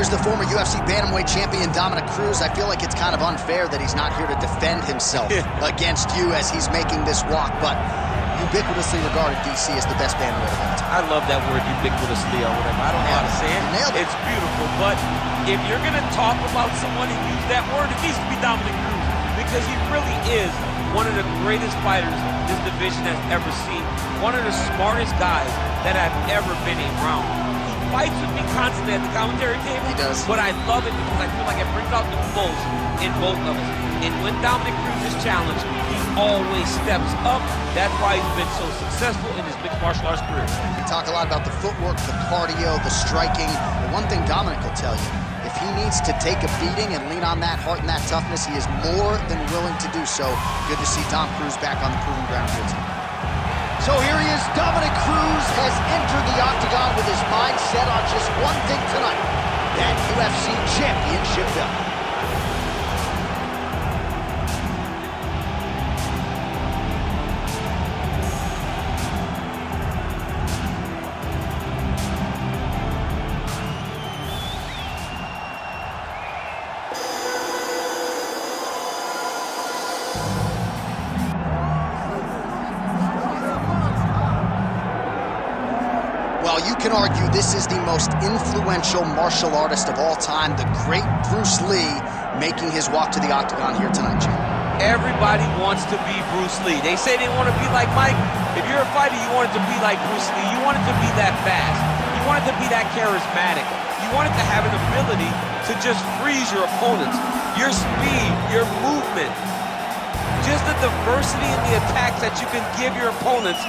Here's the former UFC bantamweight champion Dominick Cruz. I feel like it's kind of unfair that he's not here to defend himself against you as he's making this walk, but ubiquitously regarded, DC, as the best bantamweight of all time. I love that word, ubiquitously, or whatever. I don't know how to say it. Nailed it. It's beautiful, but if you're going to talk about someone and use that word, it needs to be Dominick Cruz, because he really is one of the greatest fighters this division has ever seen. One of the smartest guys that I've ever been around. He fights with me constantly at the commentary table. He does. But I love it because I feel like it brings out the most in both of us. And when Dominick Cruz is challenged, he always steps up. That's why he's been so successful in his mixed martial arts career. We talk a lot about the footwork, the cardio, the striking. But one thing Dominick will tell you, if he needs to take a beating and lean on that heart and that toughness, he is more than willing to do so. Good to see Dom Cruz back on the proving ground here tonight. So here he is, Dominick Cruz has entered the octagon with his mind set on just one thing tonight, that UFC championship belt. Well, you can argue this is the most influential martial artist of all time, the great Bruce Lee, making his walk to the octagon here tonight, Jim. Everybody wants to be Bruce Lee. They say they want to be like Mike. If you're a fighter, you want it to be like Bruce Lee. You want it to be that fast. You want it to be that charismatic. You want it to have an ability to just freeze your opponents. Your speed, your movement, just the diversity in the attacks that you can give your opponents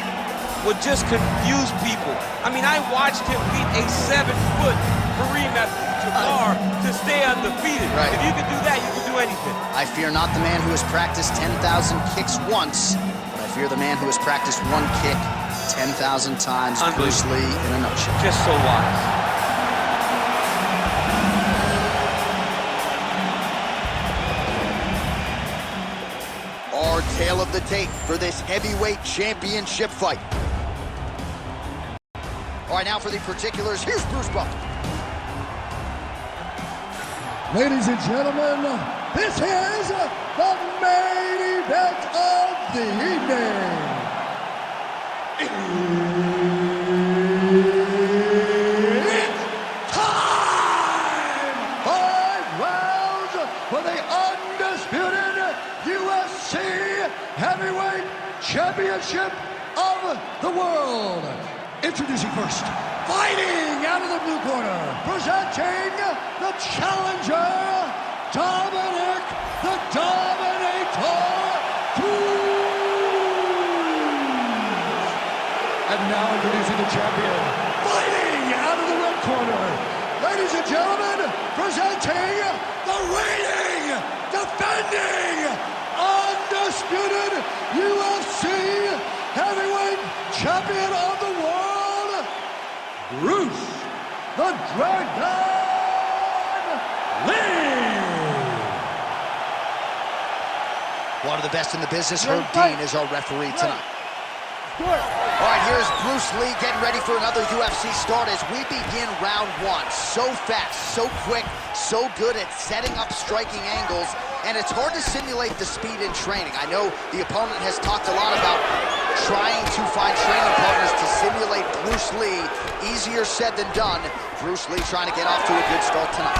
would just confuse people. I mean, I watched him beat a 7-foot Kareem Abdul-Jabbar to stay undefeated. Right. If you can do that, you can do anything. I fear not the man who has practiced 10,000 kicks once, but I fear the man who has practiced one kick 10,000 times. Bruce Lee in a nutshell. Just so wise. Our tale of the tape for this heavyweight championship fight. All right, now for the particulars, here's Bruce Buffer. Ladies and gentlemen, this is the main event of the evening. It's time! 5 rounds for the undisputed UFC Heavyweight Championship of the world. Introducing first, fighting out of the blue corner, presenting the challenger, Dominick the Dominator Cruz. And now introducing the champion, fighting out of the red corner, ladies and gentlemen, presenting the reigning, defending, undisputed UFC Heavyweight Champion of the world, Bruce the Dragon Lee. One of the best in the business, Herb Dean, is our referee tonight. All right, here's Bruce Lee getting ready for another UFC start as we begin round 1. So fast, so quick, so good at setting up striking angles, and it's hard to simulate the speed in training. I know the opponent has talked a lot about trying to find training partners to simulate Bruce Lee. Easier said than done. Bruce Lee trying to get off to a good start tonight.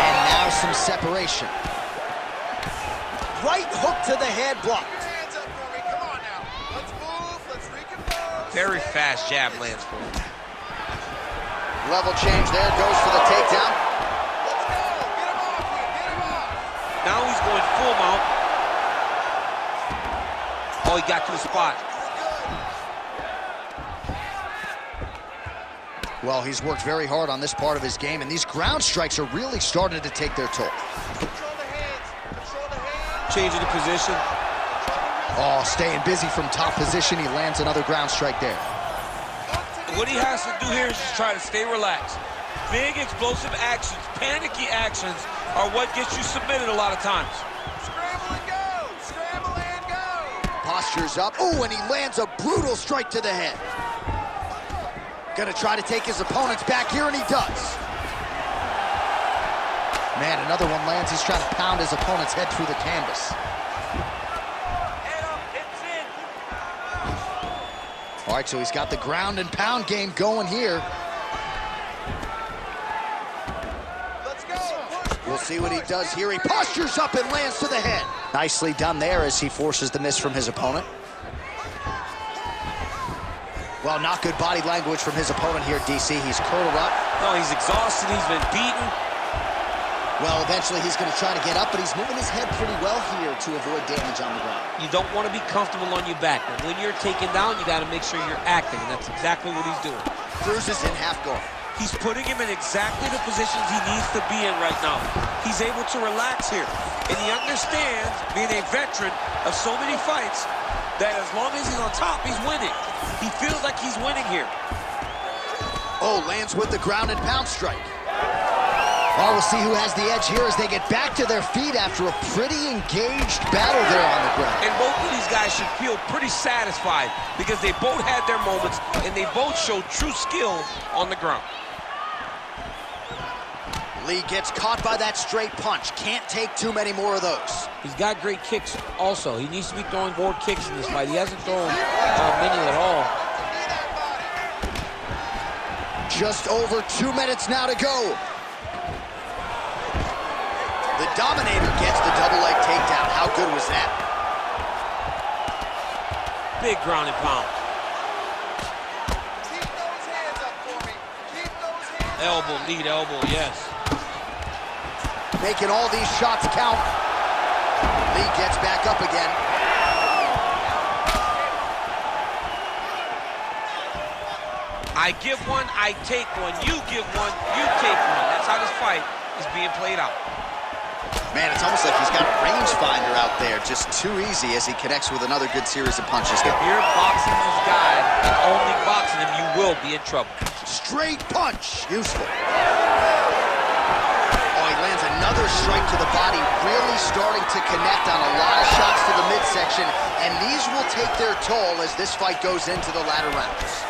And now some separation. Right hook to the head, blocked. Hands up for me. Come on now. Let's move. Let's recompose. Very fast jab lands for him. Level change there, goes for the takedown. Let's go. Get him off here. Get him off. Now he's going full mount. Oh, he got to the spot. Well, he's worked very hard on this part of his game, and these ground strikes are really starting to take their toll. Control the hands. Control the hands. Changing the position. Oh, staying busy from top position. He lands another ground strike there. What he has to do here is just try to stay relaxed. Big explosive actions, panicky actions are what gets you submitted a lot of times. Scramble and go. Scramble and go. Postures up. Oh, and he lands a brutal strike to the head. Gonna try to take his opponents back here, and he does. Man, another one lands. He's trying to pound his opponent's head through the canvas. All right, so he's got the ground and pound game going here. Let's go. We'll see what he does here. He postures up and lands to the head. Nicely done there as he forces the miss from his opponent. Well, not good body language from his opponent here, DC. He's curled up. No, he's exhausted. He's been beaten. Well, eventually he's going to try to get up, but he's moving his head pretty well here to avoid damage on the ground. You don't want to be comfortable on your back. But when you're taken down, you got to make sure you're acting, and that's exactly what he's doing. Cruz is in half guard. He's putting him in exactly the positions he needs to be in right now. He's able to relax here, and he understands, being a veteran of so many fights, that as long as he's on top, he's winning. He feels like he's winning here. Oh, lands with the ground and pound strike. Well, we'll see who has the edge here as they get back to their feet after a pretty engaged battle there on the ground. And both of these guys should feel pretty satisfied because they both had their moments and they both showed true skill on the ground. Lee gets caught by that straight punch. Can't take too many more of those. He's got great kicks also. He needs to be throwing more kicks in this fight. He hasn't thrown many at all. Just over 2 minutes now to go. The Dominator gets the double leg takedown. How good was that? Big ground and pound. Keep those hands up for me. Keep those hands Elbow, lead elbow, yes. Making all these shots count. Lee gets back up again. I give one, I take one. You give one, you take one. That's how this fight is being played out. Man, it's almost like he's got a rangefinder out there. Just too easy as he connects with another good series of punches. If you're boxing this guy and only boxing him, you will be in trouble. Straight punch. Useful. Oh, he lands another strike to the body, really starting to connect on a lot of shots to the midsection, and these will take their toll as this fight goes into the latter rounds.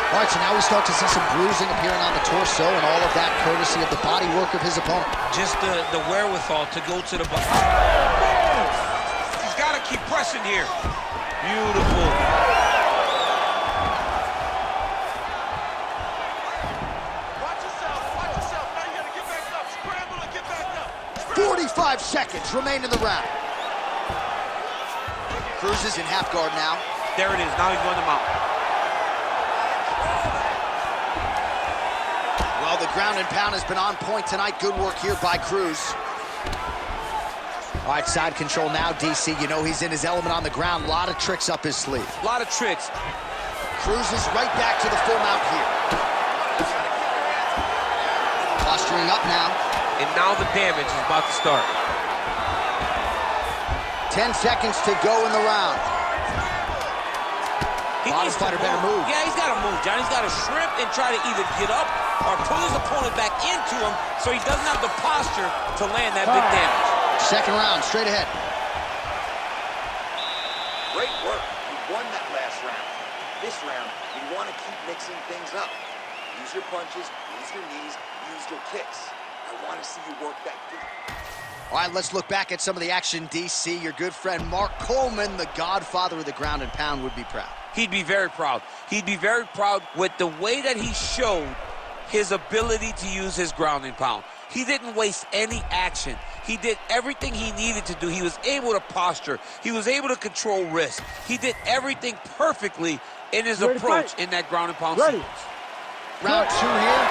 All right, so now we start to see some bruising appearing on the torso, and all of that courtesy of the body work of his opponent. Just the wherewithal to go to the body. He's got to keep pressing here. Beautiful. Watch yourself. Watch yourself. Now you got to get back up. Scramble and get back up. 45 seconds remain in the round. Cruz is in half guard now. There it is. Now he's going to mount. Well, the ground and pound has been on point tonight. Good work here by Cruz. All right, side control now, DC. You know he's in his element on the ground. A lot of tricks up his sleeve. A lot of tricks. Cruz is right back to the full mount here. Posturing up now. And now the damage is about to start. 10 seconds to go in the round. He Bottom needs to fighter better move. Yeah, he's got to move, John. He's got to shrimp and try to either get up or pull his opponent back into him so he doesn't have the posture to land that big damage. Second round, straight ahead. Great work. You won that last round. This round, you want to keep mixing things up. Use your punches, use your knees, use your kicks. I want to see you work that good. All right, let's look back at some of the action, DC. Your good friend Mark Coleman, the godfather of the ground and pound, would be proud. He'd be very proud. He'd be very proud with the way that he showed his ability to use his ground and pound. He didn't waste any action. He did everything he needed to do. He was able to posture. He was able to control risk. He did everything perfectly in his approach in that ground and pound sequence. Round two here.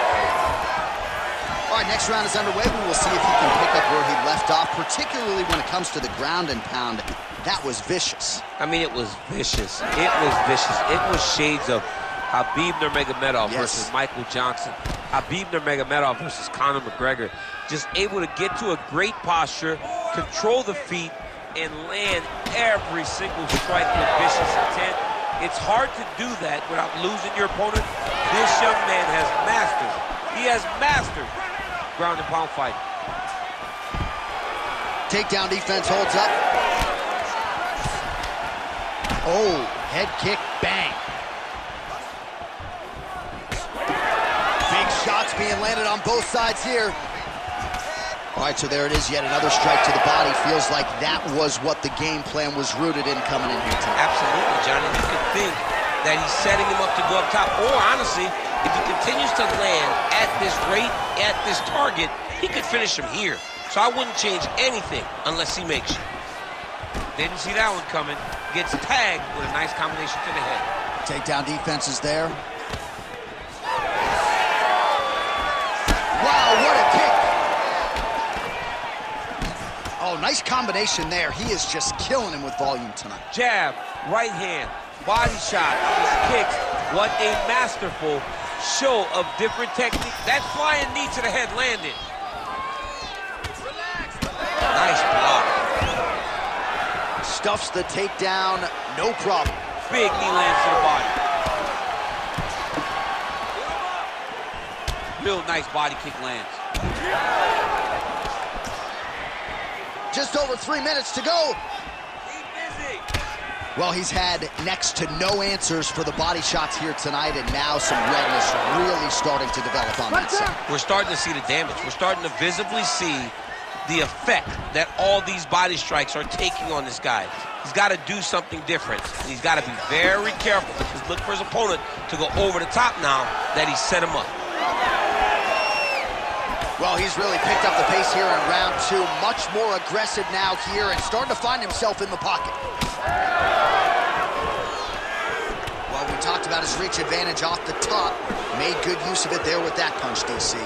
All right, next round is underway. We will see if he can pick up where he left off, particularly when it comes to the ground and pound. That was vicious. I mean, it was vicious. It was vicious. It was shades of Khabib Nurmagomedov versus Michael Johnson. Khabib Nurmagomedov versus Conor McGregor. Just able to get to a great posture, control the feet, and land every single strike with vicious intent. It's hard to do that without losing your opponent. This young man has mastered. He has mastered ground and pound fight. Takedown defense holds up. Oh, head kick Bang. Big shots being landed on both sides here. All right, so there it is, yet another strike to the body. Feels like that was what the game plan was rooted in coming in here tonight. Absolutely, Johnny. You could think that he's setting him up to go up top. Or, honestly, if he continues to land at this rate, at this target, he could finish him here. So I wouldn't change anything unless he makes you. Didn't see that one coming. Gets tagged with a nice combination to the head. Takedown defense is there. Wow, what a kick. Oh, nice combination there. He is just killing him with volume tonight. Jab, right hand, body shot, kicks. What a masterful show of different techniques. That flying knee to the head landed. Nice block. Stuffs the takedown, no problem. Big knee lands to the body. Real nice body kick lands. Just over 3 minutes to go. Keep busy. Well, he's had next to no answers for the body shots here tonight, and now some redness really starting to develop on that side. We're starting to see the damage. We're starting to visibly see the effect that all these body strikes are taking on this guy. He's got to do something different. And he's got to be very careful because look for his opponent to go over the top now that he's set him up. Well, he's really picked up the pace here in round 2. Much more aggressive now here and starting to find himself in the pocket. Well, we talked about his reach advantage off the top. Made good use of it there with that punch, DC.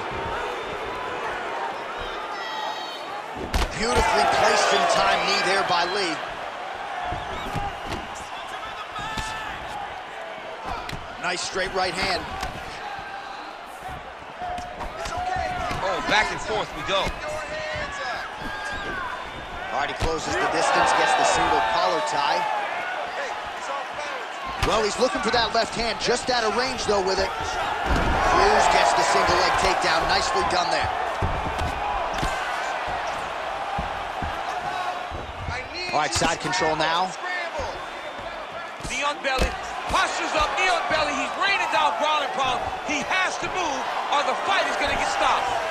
Beautifully placed in time knee there by Lee. Nice straight right hand. Back and forth we go. All right, he closes the distance, gets the single collar tie. Well, he's looking for that left hand, just out of range, though, with it. Cruz gets the single leg takedown. Nicely done there. All right, side control now. Knee on belly, postures up, knee on belly. He's raining down ground and pound. He has to move or the fight is going to get stopped.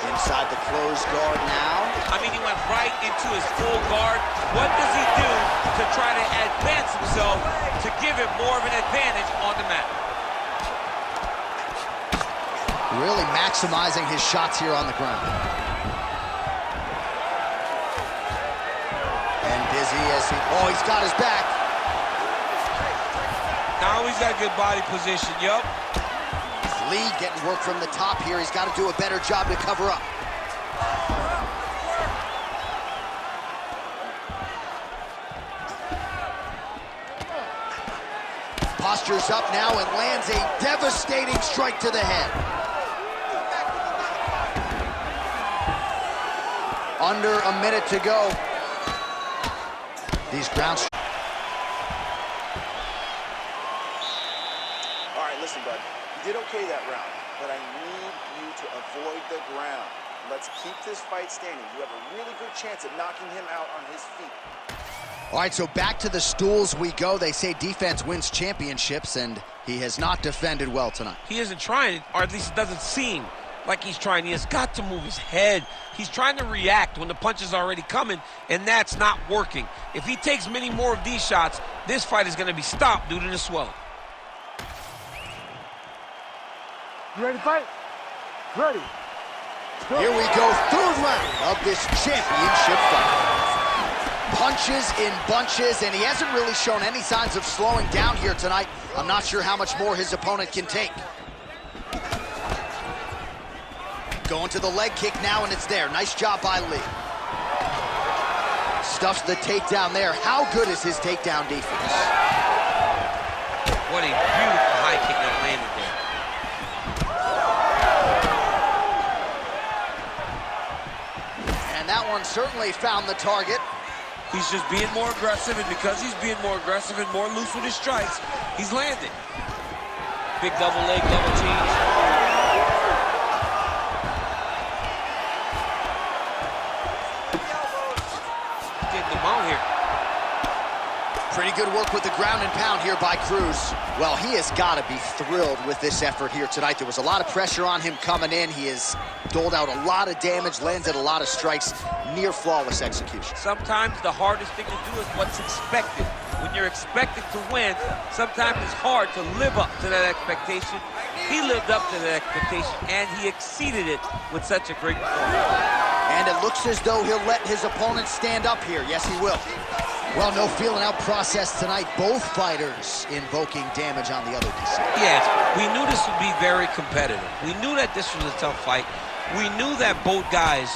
Inside the closed guard now. I mean, he went right into his full guard. What does he do to try to advance himself to give him more of an advantage on the mat? Really maximizing his shots here on the ground. And busy as he... Oh, he's got his back. Now he's got a good body position, yup. Lee getting work from the top here. He's got to do a better job to cover up. Postures up now and lands a devastating strike to the head. Under a minute to go. These ground... All right, listen, bud. You did okay that round, but I need you to avoid the ground. Let's keep this fight standing. You have a really good chance at knocking him out on his feet. All right, so back to the stools we go. They say defense wins championships, and he has not defended well tonight. He isn't trying, or at least it doesn't seem like he's trying. He has got to move his head. He's trying to react when the punch is already coming, and that's not working. If he takes many more of these shots, this fight is going to be stopped due to the swelling. You ready to fight? Ready. Here we go, third round of this championship fight. Punches in bunches, and he hasn't really shown any signs of slowing down here tonight. I'm not sure how much more his opponent can take. Going to the leg kick now, and it's there. Nice job by Lee. Stuffs the takedown there. How good is his takedown defense? What a beautiful high kick that landed there. And that one certainly found the target. He's just being more aggressive, and because he's being more aggressive and more loose with his strikes, he's landing. Big double leg, double teams. Getting them out here. Pretty good work with the ground and pound here by Cruz. Well, he has got to be thrilled with this effort here tonight. There was a lot of pressure on him coming in. He has doled out a lot of damage, landed a lot of strikes, near flawless execution. Sometimes the hardest thing to do is what's expected. When you're expected to win, sometimes it's hard to live up to that expectation. He lived up to that expectation, and he exceeded it with such a great performance. And it looks as though he'll let his opponent stand up here. Yes, he will. Well, no feeling out process tonight. Both fighters invoking damage on the other DC. Yes, we knew this would be very competitive. We knew that this was a tough fight. We knew that both guys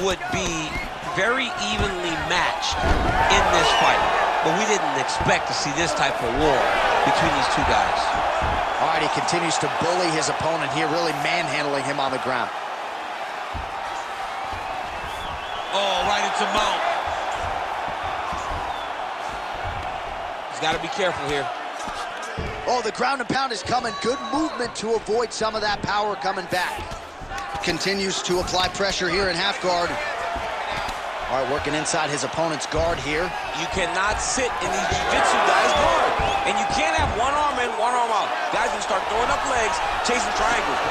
would be very evenly matched in this fight. But we didn't expect to see this type of war between these two guys. All right, he continues to bully his opponent here, really manhandling him on the ground. Oh, right into mount. He's got to be careful here. Oh, the ground and pound is coming. Good movement to avoid some of that power coming back. Continues to apply pressure here in half guard. All right, working inside his opponent's guard here. You cannot sit in these jiu-jitsu guys' guard. And you can't have one arm in, one arm out. Guys can start throwing up legs, chasing triangles.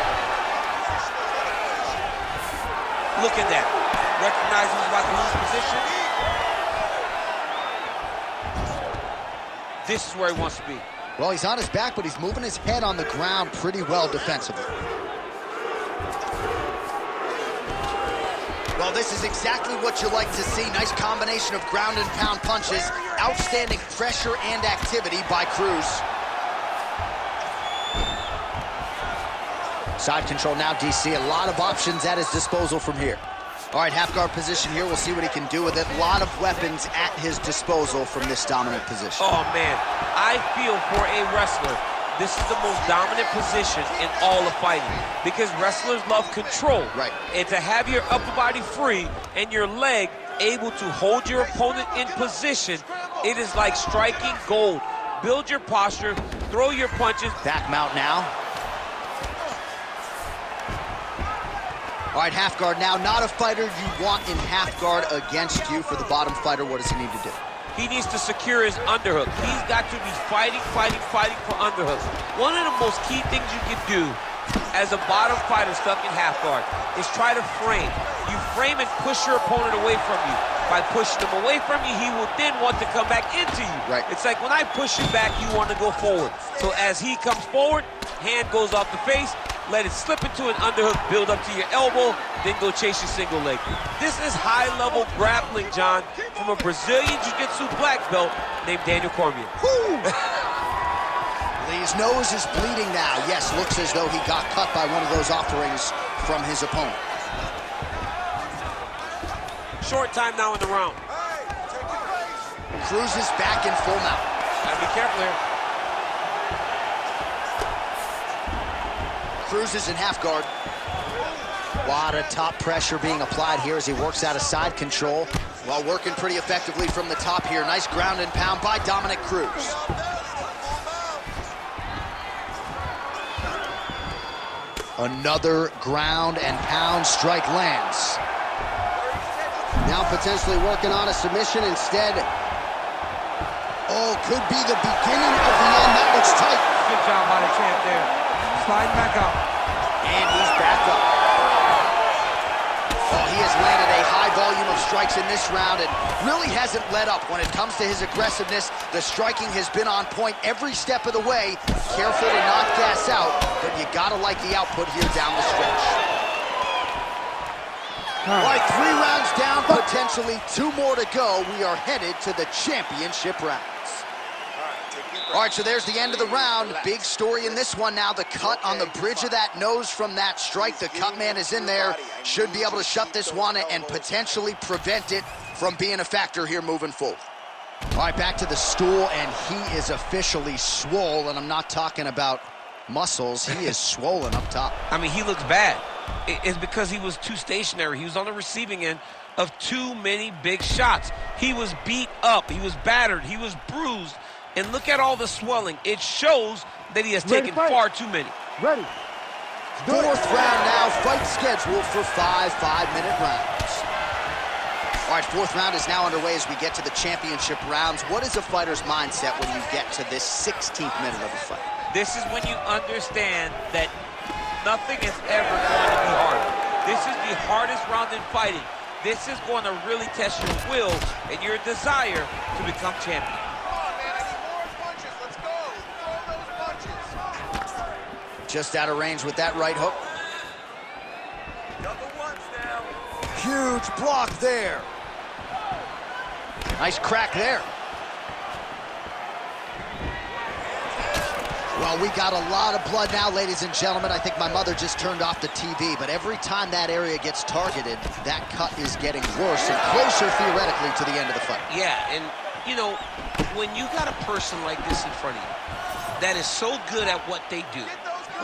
Look at that. Recognize he's about to lose position. This is where he wants to be. Well, he's on his back, but he's moving his head on the ground pretty well defensively. Well, this is exactly what you like to see. Nice combination of ground and pound punches. Outstanding pressure and activity by Cruz. Side control now, DC. A lot of options at his disposal from here. All right, half guard position here. We'll see what he can do with it. A lot of weapons at his disposal from this dominant position. Oh, man. I feel for a wrestler, this is the most dominant position in all of fighting because wrestlers love control. Right. And to have your upper body free and your leg able to hold your opponent in position, it is like striking gold. Build your posture, throw your punches. Back mount now. All right, half guard now. Not a fighter you want in half guard against you. For the bottom fighter, what does he need to do? He needs to secure his underhook. He's got to be fighting for underhooks. One of the most key things you can do as a bottom fighter stuck in half guard is try to frame. You frame and push your opponent away from you. By pushing him away from you, he will then want to come back into you. Right. It's like when I push you back, you want to go forward. So as he comes forward, hand goes off the face, let it slip into an underhook, build up to your elbow, then go chase your single leg. This is high-level grappling, John, from a Brazilian Jiu-Jitsu black belt named Daniel Cormier. Lee's nose is bleeding now. Yes, looks as though he got cut by one of those offerings from his opponent. Short time now in the round. Cruz is back in full mount. Gotta be careful here. Cruz is in half guard. A lot of top pressure being applied here as he works out of side control while working pretty effectively from the top here. Nice ground and pound by Dominick Cruz. Another ground and pound strike lands. Now potentially working on a submission instead. Oh, could be the beginning of the end. That looks tight. Good job by the champ there. Slide back up. And he's back up. Oh, he has landed a high volume of strikes in this round and really hasn't let up when it comes to his aggressiveness. The striking has been on point every step of the way. Careful to not gas out, but you gotta like the output here down the stretch. All right, 3 rounds down, potentially 2 more to go. We are headed to the championship rounds. All right, so there's the end of the round. Big story in this one now. The cut on the bridge of that nose from that strike. The cut man is in there. Should be able to shut this one and potentially prevent it from being a factor here moving forward. All right, back to the stool, and he is officially swole, and I'm not talking about muscles. He is swollen up top. I mean, he looks bad. It's because he was too stationary. He was on the receiving end of too many big shots. He was beat up. He was battered. He was bruised. And look at all the swelling. It shows that he has taken far too many. Ready. 4th round now. Fight scheduled for 5 5-minute rounds. All right, fourth round is now underway as we get to the championship rounds. What is a fighter's mindset when you get to this 16th minute of the fight? This is when you understand that nothing is ever going to be hard. This is the hardest round in fighting. This is going to really test your will and your desire to become champion. Come on, man, I need more punches. Let's go. Throw those punches. Just out of range with that right hook. Double ones now. Huge block there. Nice crack there. Well, we got a lot of blood now, ladies and gentlemen. I think my mother just turned off the TV, but every time that area gets targeted, that cut is getting worse and closer, theoretically, to the end of the fight. Yeah, and, you know, when you got a person like this in front of you that is so good at what they do,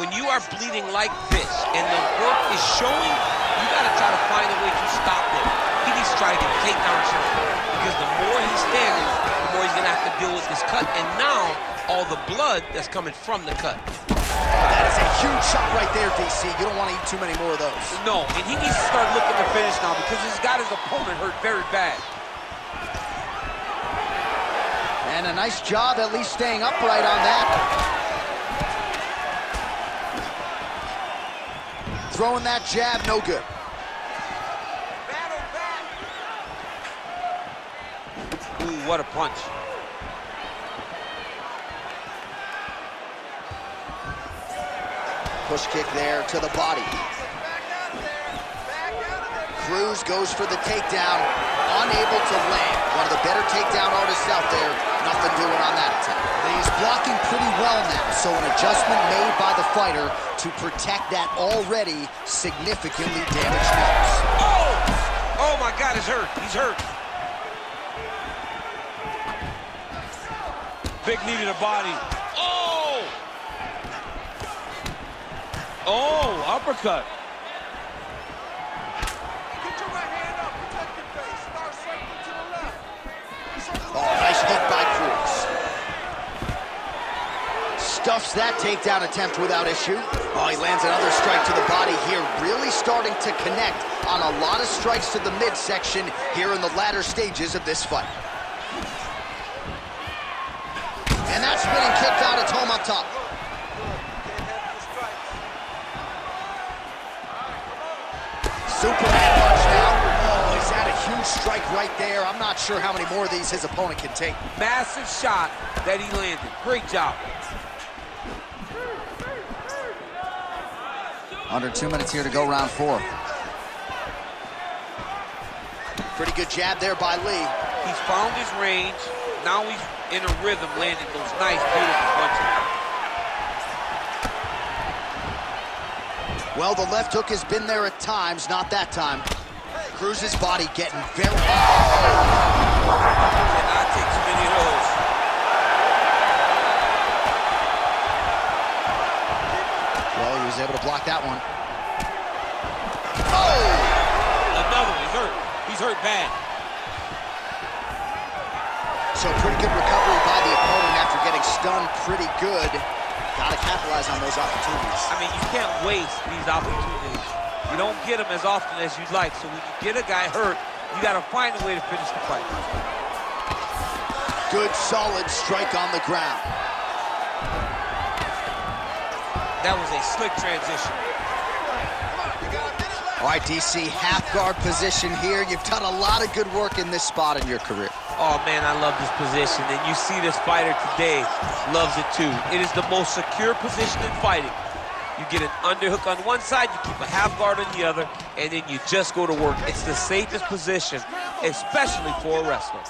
when you are bleeding like this and the work is showing, you got to try to find a way to stop them. He needs to try to get a takedown or something, because the more he's standing, the more he's going to have to deal with this cut, and now all the blood that's coming from the cut. That is a huge shot right there, DC. You don't want to eat too many more of those. No, and he needs to start looking to finish now because he's got his opponent hurt very bad. And a nice job at least staying upright on that. Throwing that jab, no good. Ooh, what a punch. Push kick there to the body. Cruz goes for the takedown, unable to land. One of the better takedown artists out there, nothing doing on that attempt. He's blocking pretty well now, so an adjustment made by the fighter to protect that already significantly damaged nose. Oh! Oh my God, he's hurt. He's hurt. Big knee to the body. Oh! Oh, uppercut. Get your right hand up. Protect your face. Start circling to the left. Oh, nice hook by Cruz. Stuffs that takedown attempt without issue. Oh, he lands another strike to the body here, really starting to connect on a lot of strikes to the midsection here in the latter stages of this fight. And that spinning kick got its home up top. Superman punch now. Oh, he's had a huge strike right there. I'm not sure how many more of these his opponent can take. Massive shot that he landed. Great job. Under 2 minutes here to go, round 4. Pretty good jab there by Lee. He's found his range. Now he's in a rhythm, landing those nice, beautiful punches. Well, the left hook has been there at times, not that time. Cruz's body getting very... Cannot take too many of those. Well, he was able to block that one. Oh! Another, he's hurt. He's hurt bad. So pretty good recovery by the opponent after getting stunned pretty good. Gotta capitalize on those opportunities. I mean, you can't waste these opportunities. You don't get them as often as you'd like. So when you get a guy hurt, you gotta find a way to finish the fight. Good, solid strike on the ground. That was a slick transition. All right, DC, half guard position here. You've done a lot of good work in this spot in your career. Oh man, I love this position, and you see this fighter today loves it too. It is the most secure position in fighting. You get an underhook on one side, you keep a half guard on the other, and then you just go to work. It's the safest position, especially for a wrestler.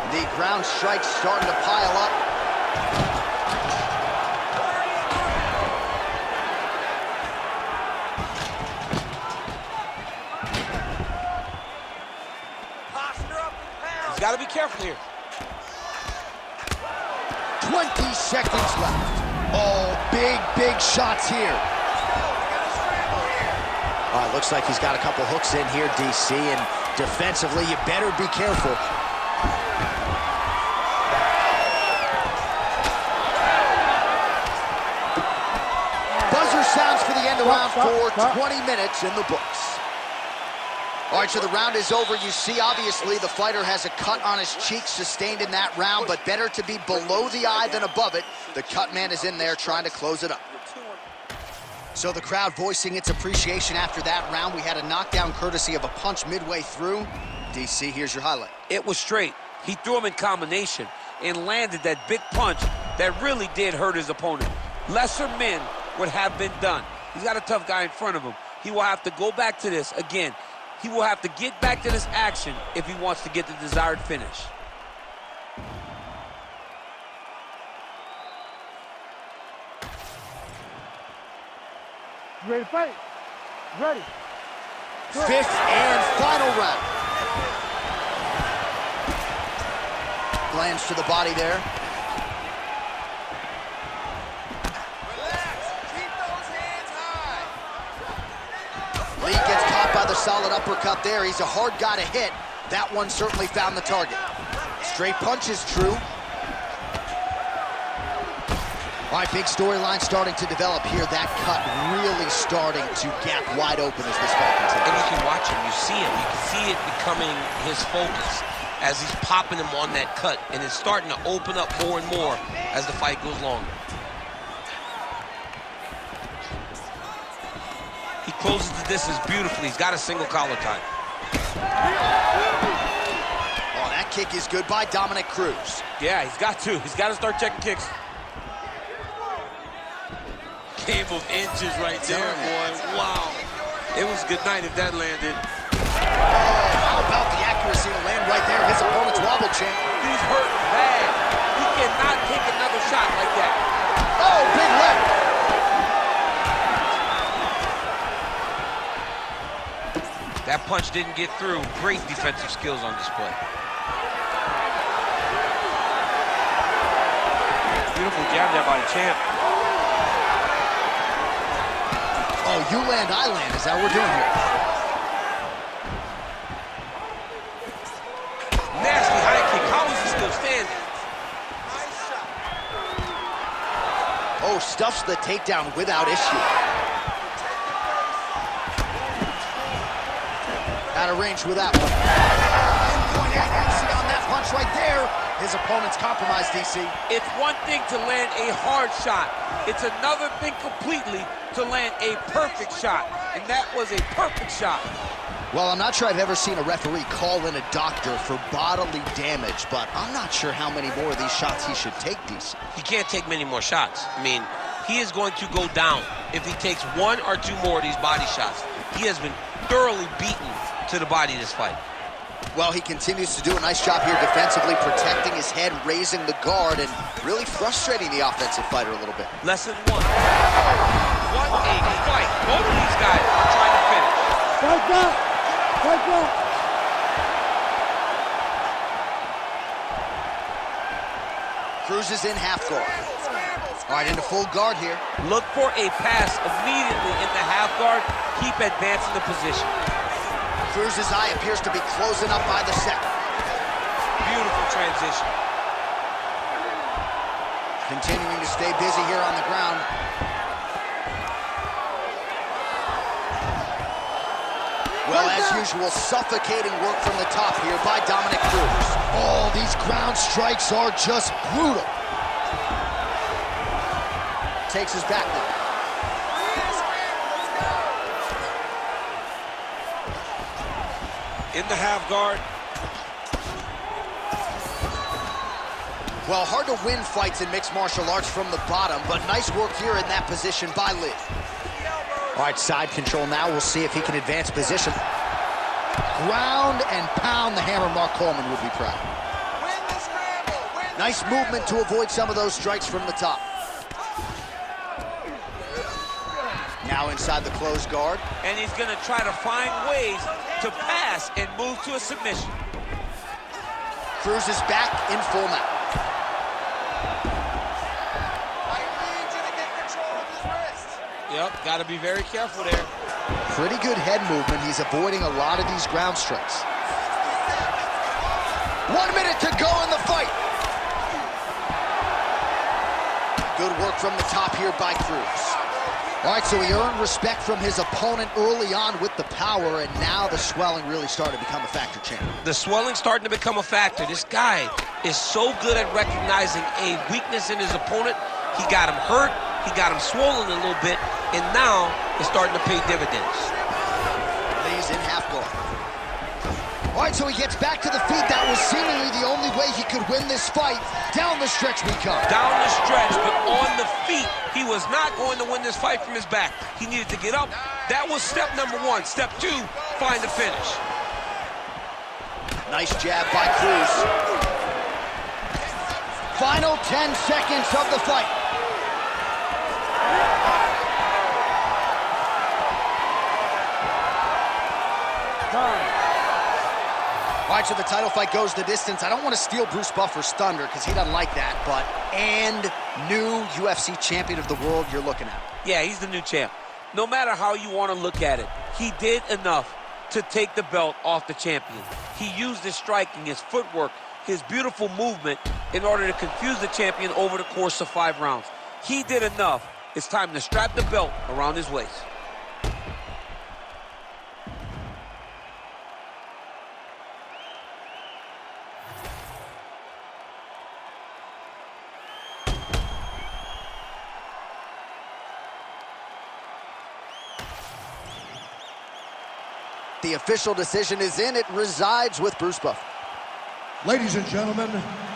The ground strikes starting to pile up. Got to be careful here. 20 seconds left. Oh, big shots here. Oh, it looks like he's got a couple hooks in here, DC, and defensively, you better be careful. Buzzer sounds for the end of round 4, 20 minutes in the books. All right, so the round is over. You see, obviously, the fighter has a cut on his cheek sustained in that round, but better to be below the eye than above it. The cut man is in there trying to close it up. So the crowd voicing its appreciation after that round. We had a knockdown courtesy of a punch midway through. DC, here's your highlight. It was straight. He threw him in combination and landed that big punch that really did hurt his opponent. Lesser men would have been done. He's got a tough guy in front of him. He will have to go back to this again. He will have to get back to this action if he wants to get the desired finish. You ready to fight? Ready. Fifth and final round. Lands to the body there. Relax. Keep those hands high. Lee gets caught by the solid uppercut there. He's a hard guy to hit. That one certainly found the target. Straight punch is true. All right, big storyline starting to develop here. That cut really starting to gap wide open as this fight continues. And you can watch him, you see it. You can see it becoming his focus as he's popping him on that cut. And it's starting to open up more and more as the fight goes longer. He closes the distance beautifully. He's got a single collar tie. Oh, that kick is good by Dominick Cruz. Yeah, he's got to. He's got to start checking kicks. Game of inches right there, boy. Wow. It was good night if that landed. How about the accuracy to land right there? His opponent's wobble champ. He's hurt bad. He cannot take another shot like that. Oh, big left. That punch didn't get through. Great defensive skills on display. Beautiful jab there by the champ. Oh, you land, I land. Is that what we're doing here? Nasty high kick. How is he still standing? Oh, stuffs the takedown without issue. Out of range with that one. Pinpoint accuracy on that punch right there. His opponent's compromised, DC. It's one thing to land a hard shot. It's another thing completely to land a perfect shot. And that was a perfect shot. Well, I'm not sure I've ever seen a referee call in a doctor for bodily damage, but I'm not sure how many more of these shots he should take, DC. He can't take many more shots. I mean, he is going to go down if he takes one or two more of these body shots. He has been thoroughly beaten to the body this fight. Well, he continues to do a nice job here defensively, protecting his head, raising the guard, and really frustrating the offensive fighter a little bit. Lesson one. What a fight. Both of these guys are trying to finish. Fight back! Fight back! Cruz is in half guard. All right, into full guard here. Look for a pass immediately in the half guard. Keep advancing the position. Cruz's eye appears to be closing up by the second. Beautiful transition. Continuing to stay busy here on the ground. Well, as usual, suffocating work from the top here by Dominick Cruz. Oh, these ground strikes are just brutal. Takes his back now. In the half guard. Well, hard to win fights in mixed martial arts from the bottom, but nice work here in that position by Lee. All right, side control now. We'll see if he can advance position. Ground and pound. The hammer Mark Coleman would be proud. Nice movement to avoid some of those strikes from the top. Now inside the closed guard. And he's going to try to find ways to pass and move to a submission. Cruz is back in full mount. I need you to get control of his wrist. Yep, got to be very careful there. Pretty good head movement. He's avoiding a lot of these ground strikes. 1 minute to go in the fight. Good work from the top here by Cruz. All right, so he earned respect from his opponent early on with the power, and now the swelling really started to become a factor, champ. The swelling's starting to become a factor. This guy is so good at recognizing a weakness in his opponent. He got him hurt, he got him swollen a little bit, and now it's starting to pay dividends. Lee's in half guard. All right, so he gets back to the feet. That was seemingly the only way he could win this fight. Down the stretch we come. Down the stretch, but on the feet. He was not going to win this fight from his back. He needed to get up. That was step number one. Step two, find the finish. Nice jab by Cruz. Final 10 seconds of the fight. All right, so the title fight goes the distance. I don't want to steal Bruce Buffer's thunder because he doesn't like that, but and new UFC champion of the world you're looking at. Yeah, he's the new champ. No matter how you want to look at it, he did enough to take the belt off the champion. He used his striking, his footwork, his beautiful movement in order to confuse the champion over the course of 5 rounds. He did enough. It's time to strap the belt around his waist. The official decision is in. It resides with Bruce Buffer. Ladies and gentlemen,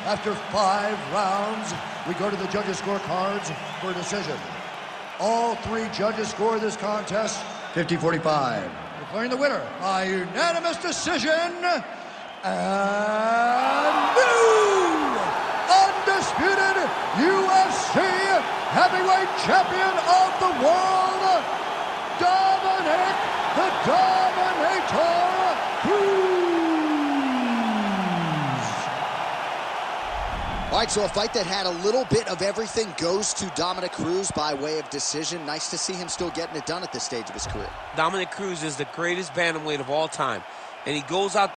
after 5 rounds, we go to the judges' scorecards for a decision. All 3 judges score this contest 50-45. Declaring the winner by unanimous decision, and new undisputed UFC heavyweight champion of the world, Dominick the Dominator Cruz. All right, so a fight that had a little bit of everything goes to Dominick Cruz by way of decision. Nice to see him still getting it done at this stage of his career. Dominick Cruz is the greatest bantamweight of all time, and he goes out